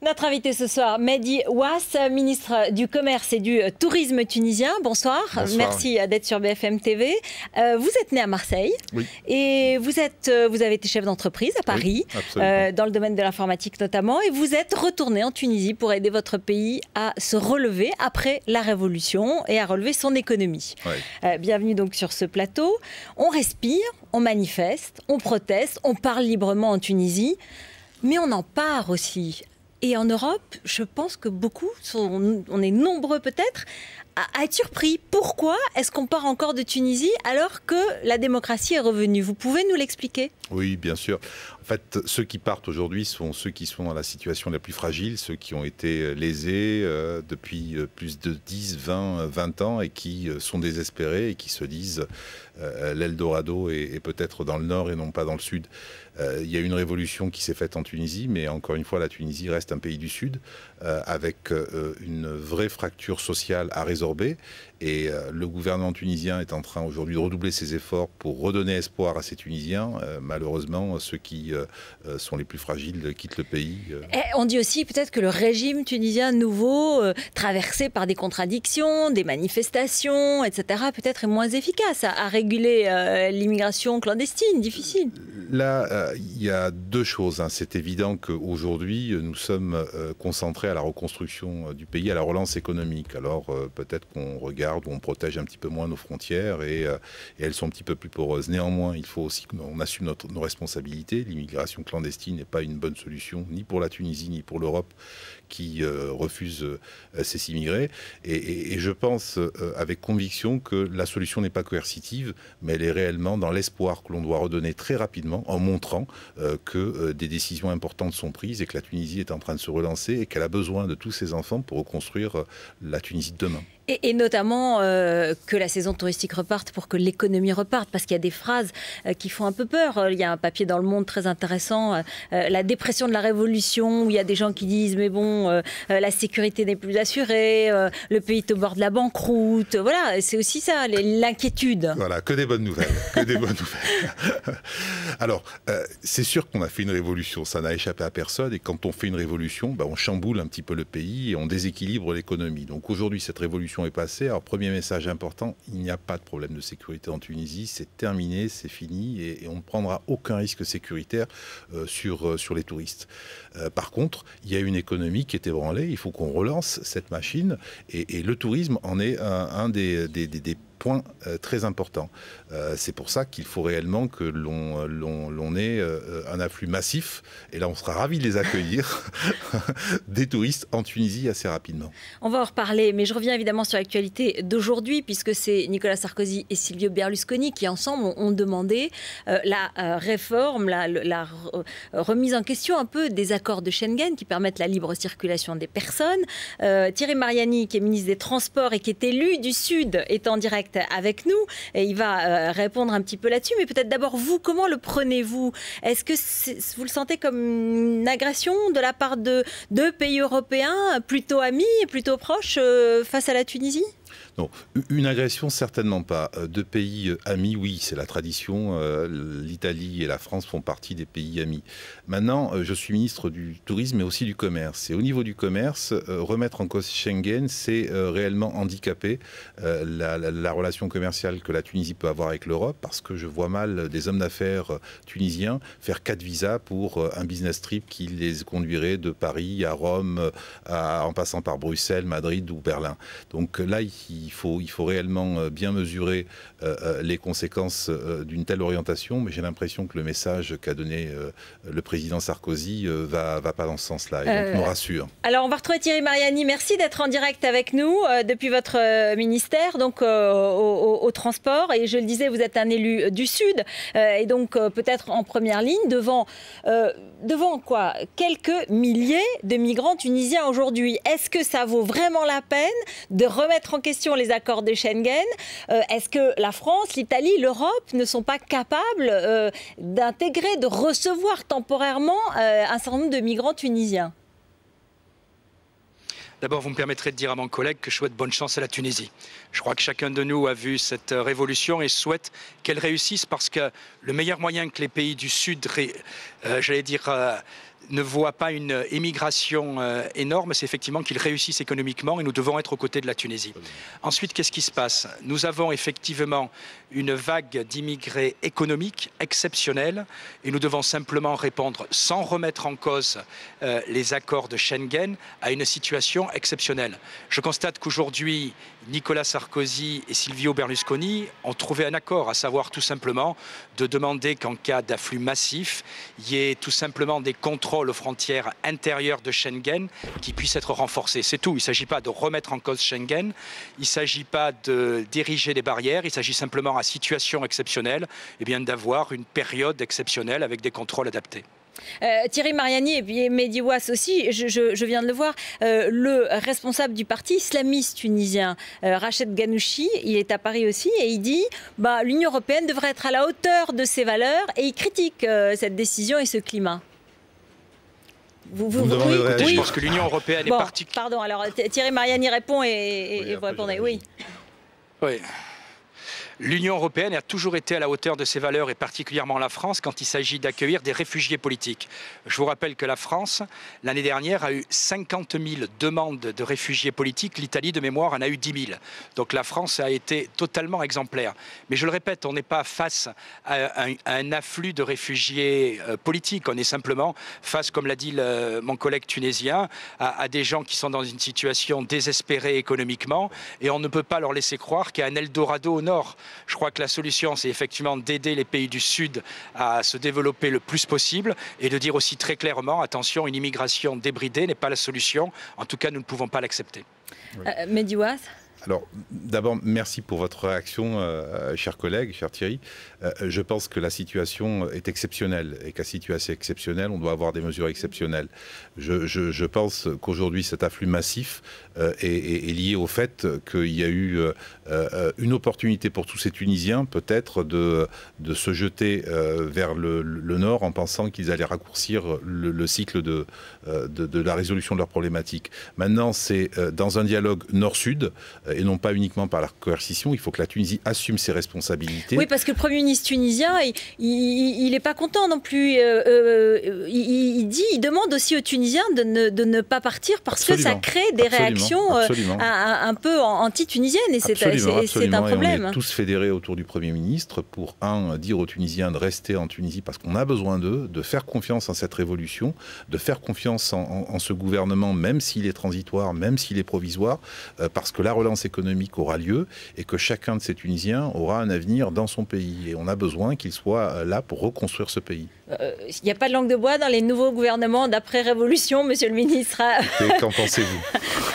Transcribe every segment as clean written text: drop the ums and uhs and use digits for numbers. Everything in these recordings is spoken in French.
Notre invité ce soir, Mehdi Ouass, ministre du Commerce et du Tourisme tunisien. Bonsoir. Bonsoir. Merci d'être sur BFM TV. Vous êtes né à Marseille, oui. Et vous avez été chef d'entreprise à Paris, oui, dans le domaine de l'informatique notamment, et vous êtes retourné en Tunisie pour aider votre pays à se relever après la Révolution et à relever son économie. Oui. Bienvenue donc sur ce plateau. On respire, on manifeste, on proteste, on parle librement en Tunisie, mais on en part aussi. Et en Europe, je pense que on est nombreux peut-être, à être surpris. Pourquoi est-ce qu'on part encore de Tunisie alors que la démocratie est revenue? Vous pouvez nous l'expliquer? Oui, bien sûr. En fait, ceux qui partent aujourd'hui sont ceux qui sont dans la situation la plus fragile, ceux qui ont été lésés depuis plus de 10, 20 ans et qui sont désespérés et qui se disent l'Eldorado est peut-être dans le nord et non pas dans le sud. Il y a une révolution qui s'est faite en Tunisie, mais encore une fois, la Tunisie reste un pays du sud avec une vraie fracture sociale à résorber. Et le gouvernement tunisien est en train aujourd'hui de redoubler ses efforts pour redonner espoir à ces Tunisiens. Malheureusement, ceux qui sont les plus fragiles quittent le pays. On dit aussi peut-être que le régime tunisien nouveau, traversé par des contradictions, des manifestations, etc., peut-être est moins efficace à réguler l'immigration clandestine, difficile. Là, il y a deux choses. C'est évident qu'aujourd'hui, nous sommes concentrés à la reconstruction du pays, à la relance économique. Alors peut-être qu'on regarde où on protège un petit peu moins nos frontières et elles sont un petit peu plus poreuses. Néanmoins, il faut aussi qu'on assume nos responsabilités. L'immigration clandestine n'est pas une bonne solution, ni pour la Tunisie, ni pour l'Europe, qui refuse ces immigrés. Et je pense avec conviction que la solution n'est pas coercitive, mais elle est réellement dans l'espoir que l'on doit redonner très rapidement en montrant que des décisions importantes sont prises et que la Tunisie est en train de se relancer et qu'elle a besoin de tous ses enfants pour reconstruire la Tunisie de demain. Et notamment que la saison touristique reparte pour que l'économie reparte, parce qu'il y a des phrases qui font un peu peur. Il y a un papier dans Le Monde très intéressant, la dépression de la Révolution, où il y a des gens qui disent mais bon, la sécurité n'est plus assurée, le pays est au bord de la banqueroute. Voilà, c'est aussi ça, l'inquiétude. Voilà, que des bonnes nouvelles, que des bonnes nouvelles. Alors, c'est sûr qu'on a fait une révolution, ça n'a échappé à personne, et quand on fait une révolution, on chamboule un petit peu le pays et on déséquilibre l'économie. Donc aujourd'hui, cette révolution est passée. Alors, premier message important, il n'y a pas de problème de sécurité en Tunisie, c'est terminé, c'est fini, et on ne prendra aucun risque sécuritaire sur les touristes. Par contre, il y a une économie qui est ébranlée, il faut qu'on relance cette machine, et le tourisme en est un des points très importants. C'est pour ça qu'il faut réellement que l'on ait un afflux massif, et là on sera ravis de les accueillir, des touristes en Tunisie assez rapidement. On va en reparler, mais je reviens évidemment sur l'actualité d'aujourd'hui, puisque c'est Nicolas Sarkozy et Silvio Berlusconi qui ensemble ont demandé la réforme, la remise en question un peu des accords de Schengen qui permettent la libre circulation des personnes. Thierry Mariani, qui est ministre des Transports et qui est élu du Sud, est en direct avec nous et il va répondre un petit peu là-dessus. Mais peut-être d'abord vous, comment le prenez-vous? Est-ce que vous le sentez comme une agression de la part de deux pays européens plutôt amis et plutôt proches face à la Tunisie? Non, une agression, certainement pas. Deux pays amis, oui, c'est la tradition. L'Italie et la France font partie des pays amis. Maintenant, je suis ministre du Tourisme, mais aussi du Commerce. Et au niveau du commerce, remettre en cause Schengen, c'est réellement handicaper la relation commerciale que la Tunisie peut avoir avec l'Europe, parce que je vois mal des hommes d'affaires tunisiens faire 4 visas pour un business trip qui les conduirait de Paris à Rome, en passant par Bruxelles, Madrid ou Berlin. Donc là, il faut réellement bien mesurer les conséquences d'une telle orientation, mais j'ai l'impression que le message qu'a donné le président Sarkozy va pas dans ce sens-là, et donc me rassure. Alors on va retrouver Thierry Mariani, merci d'être en direct avec nous depuis votre ministère, donc au transport, et je le disais, vous êtes un élu du Sud, et donc peut-être en première ligne devant quoi, quelques milliers de migrants tunisiens aujourd'hui. Est-ce que ça vaut vraiment la peine de remettre en question les accords de Schengen? Est-ce que la France, l'Italie, l'Europe ne sont pas capables d'intégrer, de recevoir temporairement un certain nombre de migrants tunisiens? D'abord, vous me permettrez de dire à mon collègue que je souhaite bonne chance à la Tunisie. Je crois que chacun de nous a vu cette révolution et souhaite qu'elle réussisse, parce que le meilleur moyen que les pays du Sud, ne voit pas une émigration énorme, c'est effectivement qu'ils réussissent économiquement et nous devons être aux côtés de la Tunisie. Ensuite, qu'est-ce qui se passe? Nous avons effectivement une vague d'immigrés économiques exceptionnelle et nous devons simplement répondre sans remettre en cause les accords de Schengen à une situation exceptionnelle. Je constate qu'aujourd'hui, Nicolas Sarkozy et Silvio Berlusconi ont trouvé un accord, à savoir tout simplement de demander qu'en cas d'afflux massif, il y ait tout simplement des contrôles aux frontières intérieures de Schengen qui puissent être renforcés. C'est tout. Il ne s'agit pas de remettre en cause Schengen, il ne s'agit pas d'ériger des barrières, il s'agit simplement à situation exceptionnelle d'avoir une période exceptionnelle avec des contrôles adaptés. Thierry Mariani et puis Mehdi Ouass aussi, je viens de le voir, le responsable du parti islamiste tunisien, Rached Ghannouchi, il est à Paris aussi et il dit l'Union européenne devrait être à la hauteur de ses valeurs et il critique cette décision et ce climat. Oui, je pense que l'Union européenne est particulièrement... Pardon, alors Thierry Mariani répond et vous répondez. Oui. L'Union européenne a toujours été à la hauteur de ses valeurs, et particulièrement la France, quand il s'agit d'accueillir des réfugiés politiques. Je vous rappelle que la France, l'année dernière, a eu 50 000 demandes de réfugiés politiques. L'Italie, de mémoire, en a eu 10 000. Donc la France a été totalement exemplaire. Mais je le répète, on n'est pas face à un afflux de réfugiés politiques. On est simplement face, comme l'a dit mon collègue tunisien, à des gens qui sont dans une situation désespérée économiquement. Et on ne peut pas leur laisser croire qu'il y a un Eldorado au nord. Je crois que la solution, c'est effectivement d'aider les pays du Sud à se développer le plus possible et de dire aussi très clairement, attention, une immigration débridée n'est pas la solution. En tout cas, nous ne pouvons pas l'accepter. Mehdi Ouass. Alors, d'abord, merci pour votre réaction, chers collègues, cher Thierry. Je pense que la situation est exceptionnelle et qu'à situation exceptionnelle, on doit avoir des mesures exceptionnelles. Je pense qu'aujourd'hui, cet afflux massif est lié au fait qu'il y a eu une opportunité pour tous ces Tunisiens, peut-être, de se jeter vers le nord en pensant qu'ils allaient raccourcir le cycle de la résolution de leurs problématiques. Maintenant, c'est dans un dialogue nord-sud, et non pas uniquement par la coercition. Il faut que la Tunisie assume ses responsabilités. Oui, parce que le Premier ministre tunisien, il n'est pas content non plus. Il demande aussi aux Tunisiens de ne pas partir parce que ça crée des réactions un peu anti-tunisiennes et c'est un problème. Et on est tous fédérés autour du Premier ministre pour, dire aux Tunisiens de rester en Tunisie parce qu'on a besoin d'eux, de faire confiance en cette révolution, de faire confiance en ce gouvernement, même s'il est transitoire, même s'il est provisoire, parce que la relance économique aura lieu et que chacun de ces Tunisiens aura un avenir dans son pays. Et on a besoin qu'ils soient là pour reconstruire ce pays. Il n'y a pas de langue de bois dans les nouveaux gouvernements d'après-révolution, monsieur le ministre. Qu'en pensez-vous?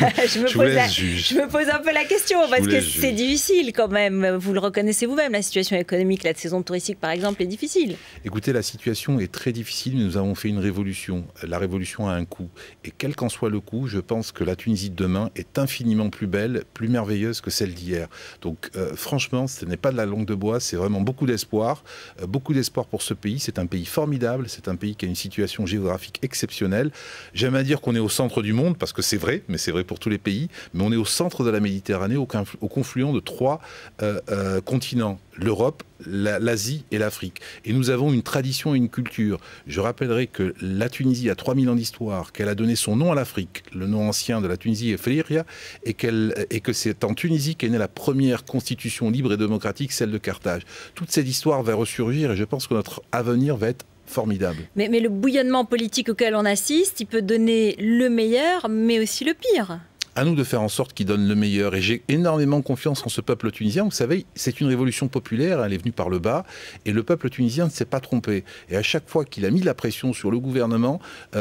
Je me pose un peu la question, parce que c'est difficile quand même. Vous le reconnaissez vous-même, la situation économique, la saison touristique par exemple, est difficile. Écoutez, la situation est très difficile, mais nous avons fait une révolution. La révolution a un coût. Et quel qu'en soit le coût, je pense que la Tunisie de demain est infiniment plus belle, plus merveilleuse que celle d'hier. Donc franchement, ce n'est pas de la langue de bois, c'est vraiment beaucoup d'espoir pour ce pays. C'est un pays formidable, c'est un pays qui a une situation géographique exceptionnelle. J'aime à dire qu'on est au centre du monde, parce que c'est vrai, mais c'est vrai pour tous les pays, mais on est au centre de la Méditerranée, au confluent de 3 continents, l'Europe, l'Asie et l'Afrique. Et nous avons une tradition et une culture. Je rappellerai que la Tunisie a 3000 ans d'histoire, qu'elle a donné son nom à l'Afrique. Le nom ancien de la Tunisie est Fliria, et que c'est en Tunisie qu'est née la première constitution libre et démocratique, celle de Carthage. Toute cette histoire va ressurgir et je pense que notre avenir va être formidable. Mais le bouillonnement politique auquel on assiste, il peut donner le meilleur, mais aussi le pire. À nous de faire en sorte qu'il donne le meilleur. Et j'ai énormément confiance en ce peuple tunisien. Vous savez, c'est une révolution populaire, elle est venue par le bas, et le peuple tunisien ne s'est pas trompé. Et à chaque fois qu'il a mis de la pression sur le gouvernement,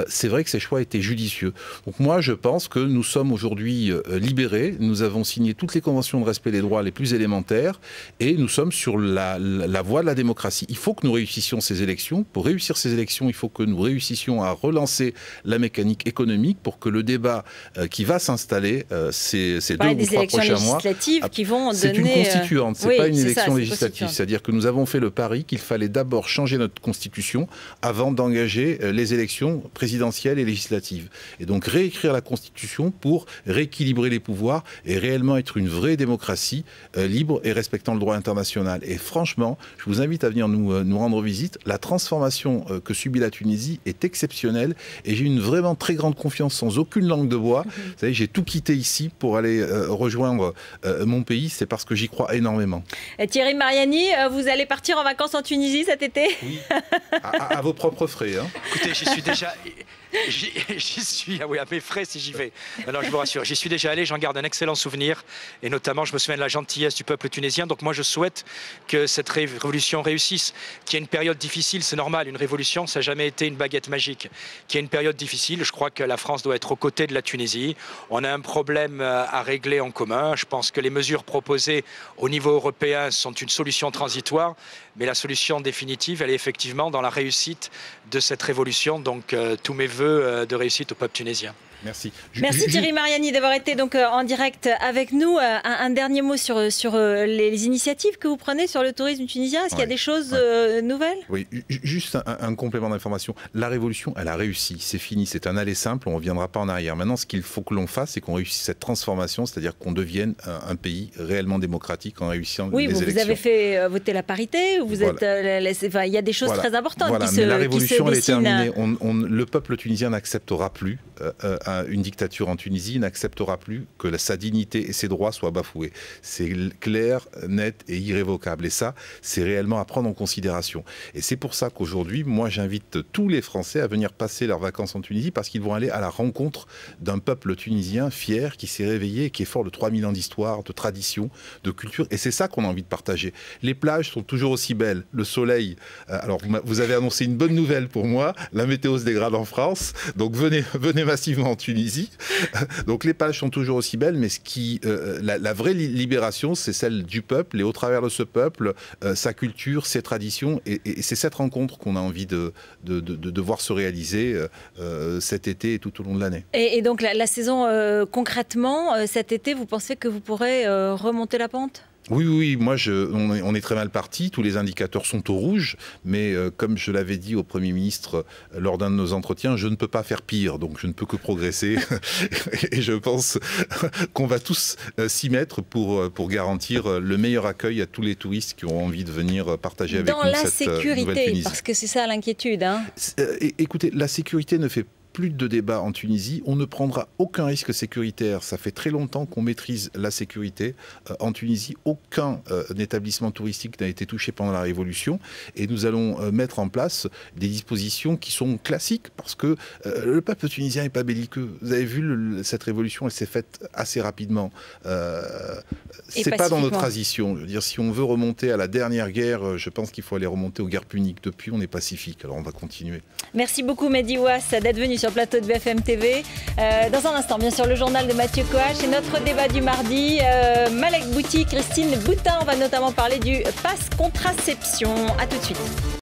c'est vrai que ses choix étaient judicieux. Donc moi, je pense que nous sommes aujourd'hui libérés. Nous avons signé toutes les conventions de respect des droits les plus élémentaires, et nous sommes sur la voie de la démocratie. Il faut que nous réussissions ces élections. Pour réussir ces élections, il faut que nous réussissions à relancer la mécanique économique pour que le débat qui va s'installer installer ces 2 ou 3 des élections prochains mois. législatives qui vont donner... C'est une constituante, c'est pas une élection législative. C'est C'est-à-dire que nous avons fait le pari qu'il fallait d'abord changer notre constitution avant d'engager les élections présidentielles et législatives. Et donc réécrire la constitution pour rééquilibrer les pouvoirs et réellement être une vraie démocratie libre et respectant le droit international. Et franchement, je vous invite à venir nous rendre visite. La transformation que subit la Tunisie est exceptionnelle et j'ai une vraiment très grande confiance, sans aucune langue de bois. Vous savez, j'ai tout quitté ici pour aller rejoindre mon pays. C'est parce que j'y crois énormément. Thierry Mariani, vous allez partir en vacances en Tunisie cet été? Oui, à vos propres frais. Hein. Écoutez, j'y suis déjà... J'y suis, ah oui, à mes frais si j'y vais. Non, je vous rassure, j'y suis déjà allé, j'en garde un excellent souvenir. Et notamment, je me souviens de la gentillesse du peuple tunisien. Donc moi, je souhaite que cette révolution réussisse. Qu'il y ait une période difficile, c'est normal. Une révolution, ça n'a jamais été une baguette magique. Qu'il y ait une période difficile, je crois que la France doit être aux côtés de la Tunisie. On a un problème à régler en commun. Je pense que les mesures proposées au niveau européen sont une solution transitoire. Mais la solution définitive, elle est effectivement dans la réussite de cette révolution. Donc tous mes vœux de réussite au peuple tunisien. Merci. Merci Thierry Mariani d'avoir été donc en direct avec nous. Un dernier mot sur les initiatives que vous prenez sur le tourisme tunisien. Est-ce qu'il y a des choses nouvelles? Oui, juste un complément d'information. La révolution, elle a réussi. C'est fini. C'est un aller simple. On ne reviendra pas en arrière. Maintenant, ce qu'il faut que l'on fasse, c'est qu'on réussisse cette transformation, c'est-à-dire qu'on devienne un pays réellement démocratique en réussissant les élections. Oui, vous avez fait voter la parité. Vous êtes, il y a des choses très importantes qui se mais la révolution, elle est terminée. Le peuple tunisien n'acceptera plus une dictature en Tunisie, n'acceptera plus que sa dignité et ses droits soient bafoués. C'est clair, net et irrévocable. Et ça, c'est réellement à prendre en considération. Et c'est pour ça qu'aujourd'hui, moi, j'invite tous les Français à venir passer leurs vacances en Tunisie parce qu'ils vont aller à la rencontre d'un peuple tunisien fier qui s'est réveillé et qui est fort de 3000 ans d'histoire, de tradition, de culture. Et c'est ça qu'on a envie de partager. Les plages sont toujours aussi belles. Le soleil, alors vous avez annoncé une bonne nouvelle pour moi. La météo se dégrade en France. Donc venez massivement en Tunisie. Donc les pages sont toujours aussi belles, mais la vraie libération, c'est celle du peuple, et au travers de ce peuple, sa culture, ses traditions, et c'est cette rencontre qu'on a envie de voir se réaliser cet été et tout au long de l'année. Et donc la saison, concrètement, cet été, vous pensez que vous pourrez remonter la pente ? Oui, moi, on est très mal parti. Tous les indicateurs sont au rouge. Mais comme je l'avais dit au Premier ministre lors d'un de nos entretiens, je ne peux pas faire pire. Donc, je ne peux que progresser. Et je pense qu'on va tous s'y mettre pour garantir le meilleur accueil à tous les touristes qui ont envie de venir partager avec nous cette nouvelle Tunisie. Dans la sécurité, parce que c'est ça l'inquiétude. Hein. Écoutez, la sécurité ne fait plus de débat en Tunisie, on ne prendra aucun risque sécuritaire. Ça fait très longtemps qu'on maîtrise la sécurité. En Tunisie, aucun établissement touristique n'a été touché pendant la Révolution. Et nous allons mettre en place des dispositions qui sont classiques parce que le peuple tunisien n'est pas belliqueux. Vous avez vu, cette révolution, elle s'est faite assez rapidement. C'est pas dans nos traditions. Je veux dire, si on veut remonter à la dernière guerre, je pense qu'il faut aller remonter aux guerres puniques. Depuis, on est pacifique. Alors, on va continuer. Merci beaucoup, Mehdi Ouass, d'être venu sur le plateau de BFM TV. Dans un instant, bien sûr, le journal de Mathieu Coache et notre débat du mardi. Malek Bouti, Christine Boutin, on va notamment parler du pass contraception. À tout de suite.